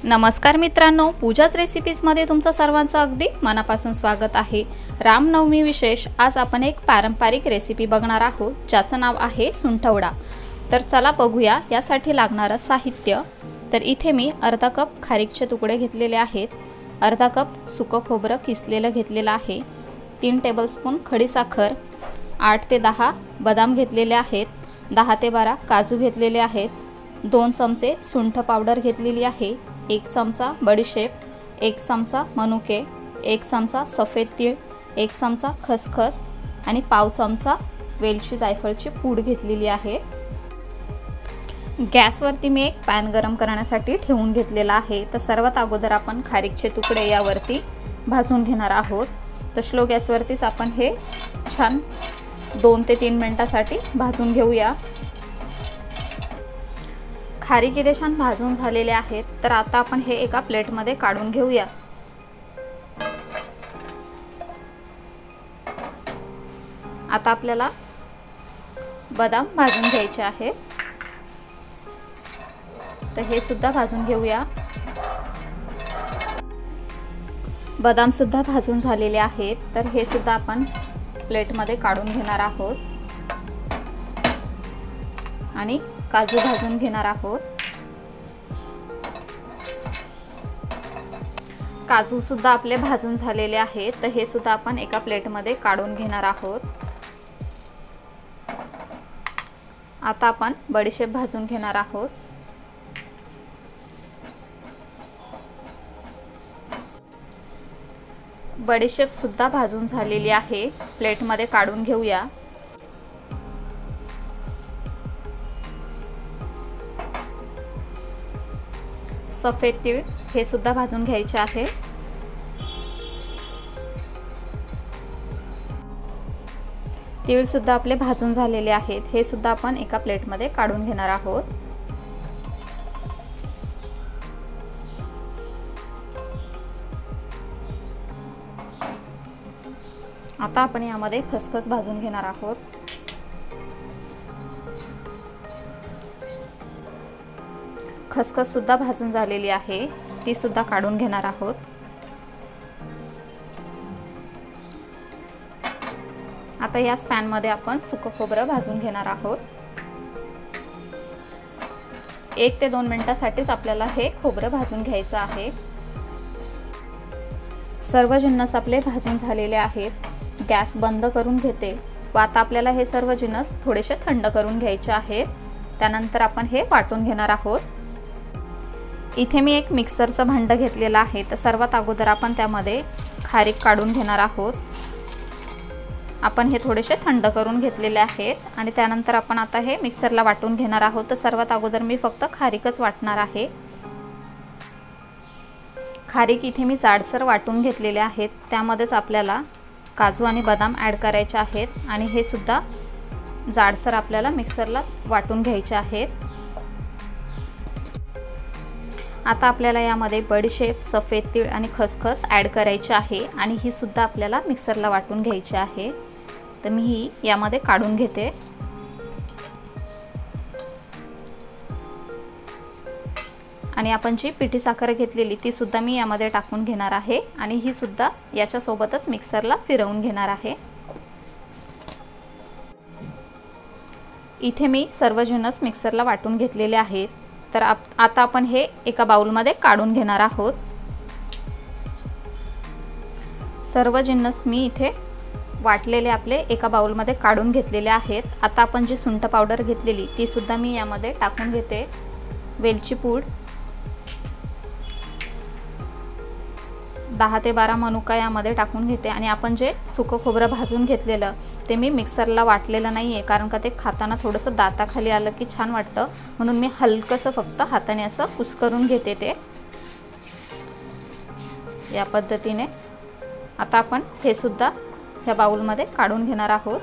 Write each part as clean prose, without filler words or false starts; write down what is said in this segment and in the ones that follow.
नमस्कार मित्रांनो, पूजाच रेसिपीजमध्ये तुमचं सर्वांचं अगदी मनापासून स्वागत आहे। रामनवमी विशेष आज आपण एक पारंपरिक रेसिपी बघणार आहोत ज्याचं नाव आहे सुंठवडा। तर चला बघूया यासाठी लागणारं साहित्य। तर इथे मी अर्धा कप खारीकचे तुकडे घेतलेले आहेत, अर्धा कप सुकं खोबरं किसलेलं घेतलेलं आहे, 3 टेबलस्पून खडी साखर, 8 ते 10 बदाम घेतलेले आहेत, 10 ते 12 काजू घेतलेले आहेत, 2 चमचे सुंठ पावडर घेतलेली आहे, 1 चमचा बडीशेप, 1 चमचा मनुके, 1 चमचा सफेद तीळ, 1 चमचा खसखस आणि पाव चमचा वेलची जायफळची पूड घेतलेली आहे। गॅसवरती मी एक पॅन गरम करण्यासाठी ठेवून घेतलेला आहे। तर सर्वात अगोदर आपण खारीकचे तुकडे यावरती भाजून घेणार आहोत। तर स्लो गॅसवरतीच आपण हे छान 2 ते 3 मिनिटांसाठी भाजून घेऊया। खारीक इथे छान भाजून झालेले आहेत। तर आता आपण हे एका प्लेटमध्ये काढून घेऊया। आता आपल्याला बदाम भाजून घ्यायचे आहेत, तर हे सुद्धा भाजून घेऊया। बदाम सुद्धा भाजून झालेले आहेत, तर हे सुद्धा आपण प्लेटमध्ये काढून घेणार आहोत आणि काजू भाजून घेणार आहोत। काजू सुद्धा आपले भाजून झालेले आहेत, तर हे सुद्धा आपण एका प्लेटमध्ये काढून घेणार आहोत। आता आपण बडीशेप भाजून घेणार आहोत। बडीशेप सुद्धा भाजून झालेली आहे, प्लेटमध्ये काढून घेऊया। सफेद तीळ हे सुद्धा भाजून घ्यायचे आहे। तीळ सुद्धा आपले भाजून झालेले आहेत, हे सुद्धा आपण एका प्लेटमध्ये काढून घेणार आहोत। आता आपण यामध्ये खसखस भाजून घेणार आहोत। खसखस सुद्धा भाजून झालेली आहे, ती सुद्धा काढून घेणार आहोत। आता याच पॅन मध्ये आपण सुकं खोबरं भाजून घेणार आहोत। 1 ते 2 मिनिटांसाठीच आपल्याला हे खोबरं भाजून घ्यायचं आहे। सर्व जिन्नस आपले भाजून झालेले आहेत। गॅस बंद करून घेते व आता आपल्याला हे सर्व जिन्नस थोडेसे थंड करून घ्यायचे आहेत। त्यानंतर आपण हे वाटून घेणार आहोत। इथे मी एक मिक्सरचं भांड घेतलेलं आहे, तर सर्वात अगोदर आपण त्यामध्ये खारीक काढून घेणार आहोत। आपण हे थोडेसे थंड करून घेतलेले आहेत आणि त्यानंतर आपण आता हे मिक्सरला वाटून घेणार आहोत। तर सर्वात अगोदर मी फक्त खारीकच वाटणार आहे। खारीक इथे मी जाडसर वाटून घेतलेले आहेत, त्यामध्येच आपल्याला काजू आणि बदाम ॲड करायचे आहेत आणि हे सुद्धा जाडसर आपल्याला मिक्सरला वाटून घ्यायचे आहेत। आता आपल्याला यामध्ये बडीशेप, सफेद तीळ आणि खसखस ॲड करायचे आहे आणि ही सुद्धा आपल्याला मिक्सरला वाटून घ्यायची आहे। तर मी ही यामध्ये काढून घेते। आणि आपण जी पिठी साखर घेतलेली ती सुद्धा मी यामध्ये टाकून घेणार आहे आणि ही सुद्धा याच्या सोबतच मिक्सरला फिरवून घेणार आहे। इथे मी सर्व जिन्नस मिक्सरला वाटून घेतलेले आहेत। तर आता आपण हे एका बाउलमध्ये काढून घेणार आहोत। सर्व जिन्नस मी इथे वाटलेले आपले एका बाउलमध्ये काढून घेतलेले आहेत। आता आपण जी सुंठ पावडर घेतलेली ती सुद्धा मी यामध्ये टाकून घेते। वेलची पूड, 10 ते 12 मनुका यामध्ये टाकून घेते आणि आपण जे सुकं खोबरं भाजून घेतलेलं ते मी मिक्सरला वाटलेलं नाहीये, कारण का ते खाताना थोडंसं दाताखाली आलं की छान वाटतं, म्हणून मी हलकंसं फक्त हाताने असं कुस्करून घेते ते या पद्धतीने। आता आपण हे सुद्धा या बाउलमध्ये काढून घेणार आहोत।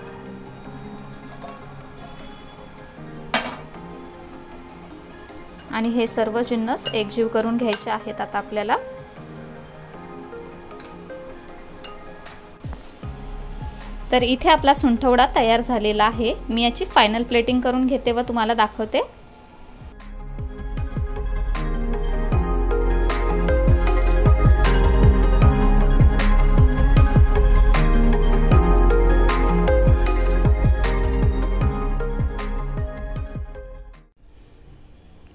आणि हे सर्व जिन्नस एकजीव करून घ्यायचे आहेत आता आपल्याला। तर इथे आपला सुंठवडा तयार झालेला आहे। मी याची फायनल प्लेटिंग करून घेते व तुम्हाला दाखवते।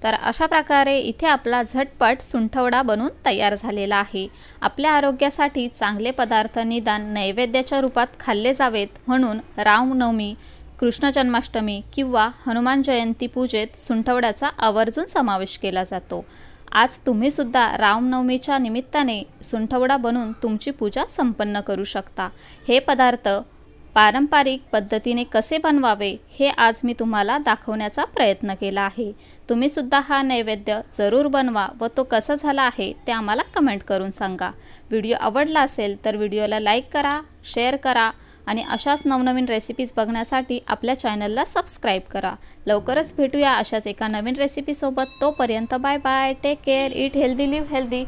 तर अशा प्रकारे इथे आपला झटपट सुंठवडा बनून तयार झालेला आहे। आपल्या आरोग्यासाठी चांगले पदार्थ निदान नैवेद्याच्या रूपात खाल्ले जावेत म्हणून रामनवमी, कृष्ण जन्माष्टमी किंवा हनुमान जयंती पूजेत सुंठवड्याचा आवर्जून समावेश केला जातो। आज तुम्ही सुद्धा रामनवमीच्या निमित्ताने सुंठवडा बनवून तुमची पूजा संपन्न करू शकता। हे पदार्थ पारंपरिक पद्धतीने कसे बनवावे हे आज मी तुम्हाला दाखवण्याचा प्रयत्न केला आहे। तुम्ही सुद्धा हा नैवेद्य जरूर बनवा व तो कसा झाला आहे ते आम्हाला कमेंट करून सांगा। व्हिडिओ आवडला असेल तर व्हिडिओला लाईक करा, शेअर करा आणि अशाच नवनवीन रेसिपीज बघण्यासाठी आपल्या चॅनलला सबस्क्राईब करा। लवकरच भेटूया अशाच एका नवीन रेसिपी सोबत। तोपर्यंत bye bye, take care, eat healthy, live healthy.